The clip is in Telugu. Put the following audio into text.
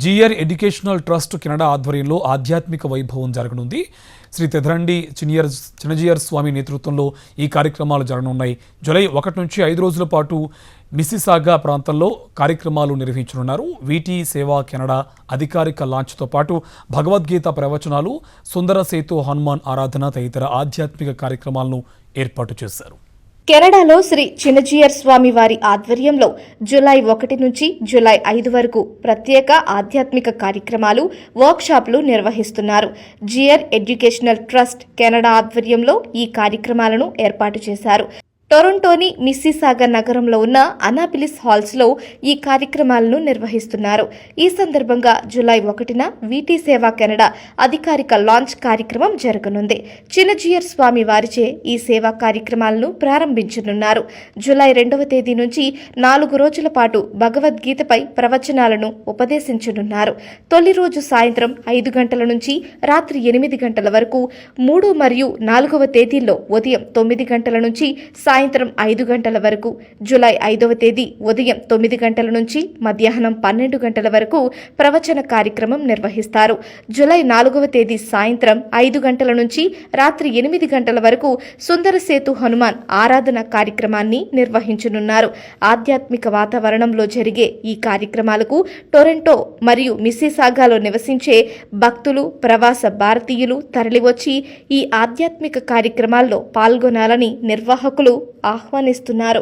జిఆర్ ఎడ్యుకేషనల్ ట్రస్ట్ కెనడా ఆధ్వర్యంలో ఆధ్యాత్మిక వైభవం జరగనుంది. శ్రీ తెదరండి చిన్నజీయర్ స్వామి నేతృత్వంలో ఈ కార్యక్రమాలు జరగనున్నాయి. జూలై 1 నుంచి 5 రోజుల పాటు మిస్సిసాగా ప్రాంతంలో కార్యక్రమాలు నిర్వహించనున్నారు. వీటీ సేవా కెనడా అధికారిక లాంచ్తో పాటు భగవద్గీత ప్రవచనాలు, సుందర సేతు హనుమాన్ ఆరాధన తదితర ఆధ్యాత్మిక కార్యక్రమాలను ఏర్పాటు చేశారు. కెనడాలో శ్రీ చిన్నజీయర్ స్వామి వారి ఆధ్వర్యంలో జూలై 1 నుంచి జూలై 5 వరకు ప్రత్యేక ఆధ్యాత్మిక కార్యక్రమాలు, వర్క్షాప్లు నిర్వహిస్తున్నారు. జిఆర్ ఎడ్యుకేషనల్ ట్రస్ట్ కెనడా ఆధ్వర్యంలో ఈ కార్యక్రమాలను ఏర్పాటు చేశారు. టొరంటోని మిస్సిసాగా నగరంలో ఉన్న అనాపిలిస్ హాల్స్లో ఈ కార్యక్రమాలను నిర్వహిస్తున్నారు. ఈ సందర్భంగా జూలై 1న వీటీ సేవా కెనడా అధికారిక లాంచ్ కార్యక్రమం జరగనుంది. చిన్నజీయర్ స్వామి వారిచే ఈ సేవా కార్యక్రమాలను ప్రారంభించనున్నారు. జూలై 2వ తేదీ నుంచి 4 రోజుల పాటు భగవద్గీతపై ప్రవచనాలను ఉపదేశించనున్నారు. తొలి రోజు సాయంత్రం 5 గంటల నుంచి రాత్రి 8 గంటల వరకు, 3 మరియు 4వ తేదీల్లో ఉదయం 9 గంటల నుంచి సాయంత్రం 5 గంటల వరకు, జూలై 5వ తేదీ ఉదయం 9 గంటల నుంచి మధ్యాహ్నం 12 గంటల వరకు ప్రవచన కార్యక్రమం నిర్వహిస్తారు. జూలై 4వ తేదీ సాయంత్రం 5 గంటల నుంచి రాత్రి 8 గంటల వరకు సుందర సేతు హనుమాన్ ఆరాధన కార్యక్రమాన్ని నిర్వహించనున్నారు. ఆధ్యాత్మిక వాతావరణంలో జరిగే ఈ కార్యక్రమాలకు టొరంటో మరియు మిస్సిసాగాలో నివసించే భక్తులు, ప్రవాస భారతీయులు తరలివచ్చి ఈ ఆధ్యాత్మిక కార్యక్రమాల్లో పాల్గొనాలని నిర్వాహకులు ఆహ్వానిస్తున్నారు.